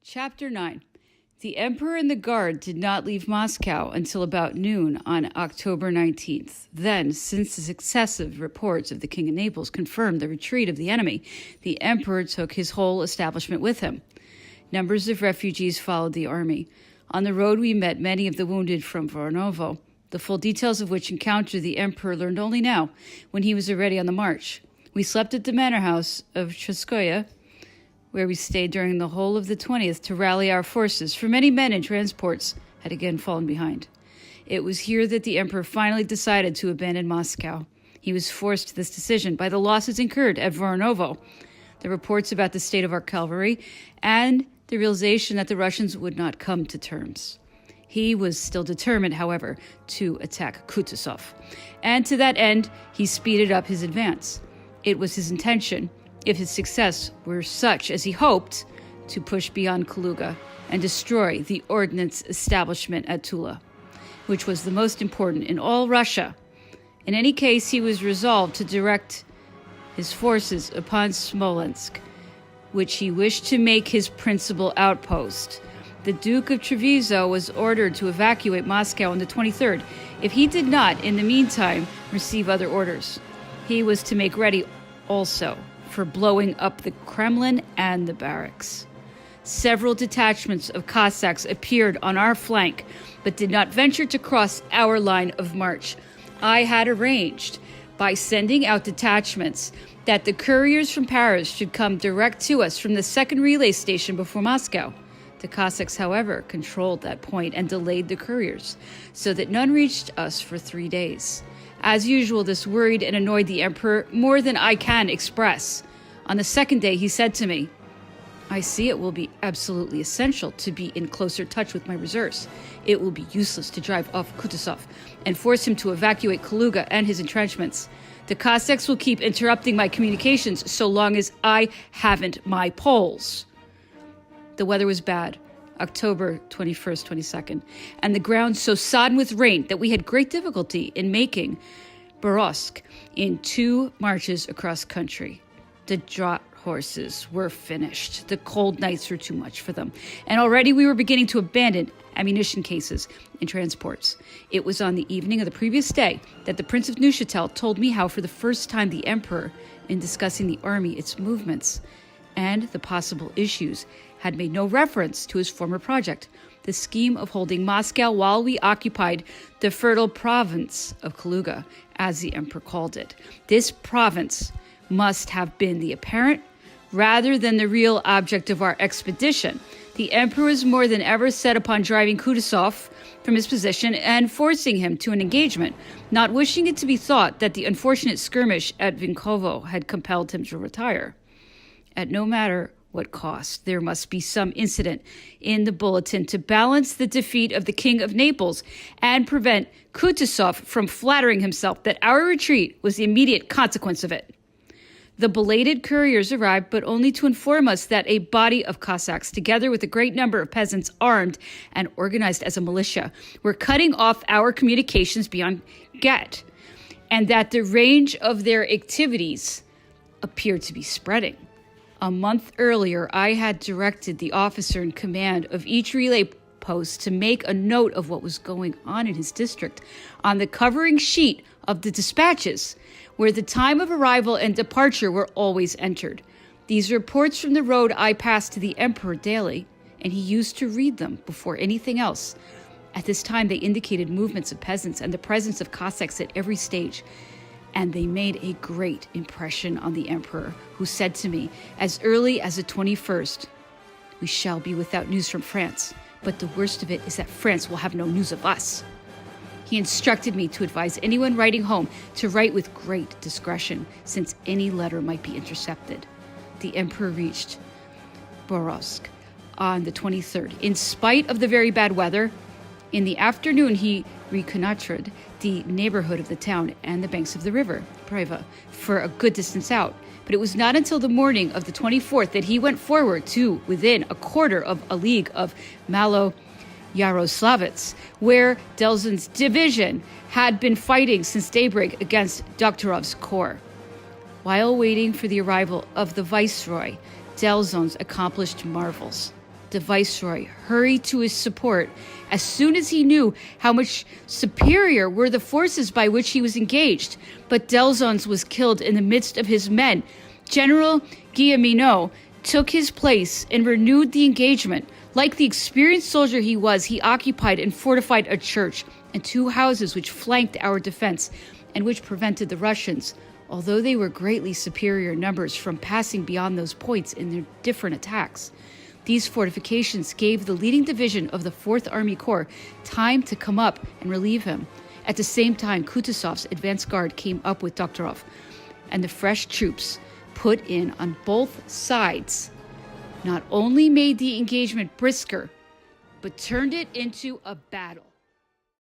Chapter 9. The Emperor and the Guard did not leave Moscow until about noon on October 19th. Then, since the successive reports of the King of Naples confirmed the retreat of the enemy, the Emperor took his whole establishment with him. Numbers of refugees followed the army. On the road we met many of the wounded from Varnovo, the full details of which encounter the Emperor learned only now, when he was already on the march. We slept at the manor house of Chaskoya, where we stayed during the whole of the 20th to rally our forces, for many men in transports had again fallen behind. It was here that the Emperor finally decided to abandon Moscow. He was forced to this decision by the losses incurred at Varnovo, the reports about the state of our cavalry, and the realization that the Russians would not come to terms. He was still determined, however, to attack Kutuzov, and to that end, he speeded up his advance. It was his intention, if his success were such as he hoped, to push beyond Kaluga and destroy the ordnance establishment at Tula, which was the most important in all Russia. In any case, he was resolved to direct his forces upon Smolensk, which he wished to make his principal outpost. The Duke of Treviso was ordered to evacuate Moscow on the 23rd, if he did not, in the meantime, receive other orders. He was to make ready also for blowing up the Kremlin and the barracks. Several detachments of Cossacks appeared on our flank, but did not venture to cross our line of march. I had arranged, by sending out detachments, that the couriers from Paris should come direct to us from the second relay station before Moscow. The Cossacks, however, controlled that point and delayed the couriers, so that none reached us for 3 days. As usual, this worried and annoyed the Emperor more than I can express. On the second day, he said to me, "I see it will be absolutely essential to be in closer touch with my reserves. It will be useless to drive off Kutuzov and force him to evacuate Kaluga and his entrenchments. The Cossacks will keep interrupting my communications so long as I haven't my poles." The weather was bad, October 21st, 22nd, and the ground so sodden with rain that we had great difficulty in making Borovsk in 2 marches across country. The draught horses were finished. The cold nights were too much for them, and already we were beginning to abandon ammunition cases in transports. It was on the evening of the previous day that the Prince of Neuchatel told me how for the first time the Emperor, in discussing the army, its movements, and the possible issues, had made no reference to his former project, the scheme of holding Moscow while we occupied the fertile province of Kaluga, as the Emperor called it. This province must have been the apparent rather than the real object of our expedition. The Emperor was more than ever set upon driving Kutuzov from his position and forcing him to an engagement, not wishing it to be thought that the unfortunate skirmish at Vinkovo had compelled him to retire. At no matter what cost, there must be some incident in the bulletin to balance the defeat of the King of Naples and prevent Kutuzov from flattering himself that our retreat was the immediate consequence of it. The belated couriers arrived, but only to inform us that a body of Cossacks, together with a great number of peasants armed and organized as a militia, were cutting off our communications beyond Gat, and that the range of their activities appeared to be spreading. A month earlier, I had directed the officer in command of each relay post to make a note of what was going on in his district on the covering sheet of the dispatches, where the time of arrival and departure were always entered. These reports from the road I passed to the Emperor daily, and he used to read them before anything else. At this time, they indicated movements of peasants and the presence of Cossacks at every stage, and they made a great impression on the Emperor, who said to me, as early as the 21st, "We shall be without news from France, but the worst of it is that France will have no news of us." He instructed me to advise anyone writing home to write with great discretion, since any letter might be intercepted. The Emperor reached Borovsk on the 23rd. In spite of the very bad weather, in the afternoon he reconnoitered the neighborhood of the town and the banks of the river, Preva, for a good distance out. But it was not until the morning of the 24th that he went forward to within a quarter of a league of Malo Yaroslavets, where Delzin's division had been fighting since daybreak against Doktorov's corps. While waiting for the arrival of the viceroy, Delzons accomplished marvels. the viceroy hurried to his support as soon as he knew how much superior were the forces by which he was engaged. But Delzons was killed in the midst of his men. General Guilleminot took his place and renewed the engagement. Like the experienced soldier he was, he occupied and fortified a church and 2 houses which flanked our defense and which prevented the Russians, although they were greatly superior numbers, from passing beyond those points in their different attacks. These fortifications gave the leading division of the 4th Army Corps time to come up and relieve him. At the same time, Kutuzov's advance guard came up with Doktorov, and the fresh troops put in on both sides not only made the engagement brisker, but turned it into a battle.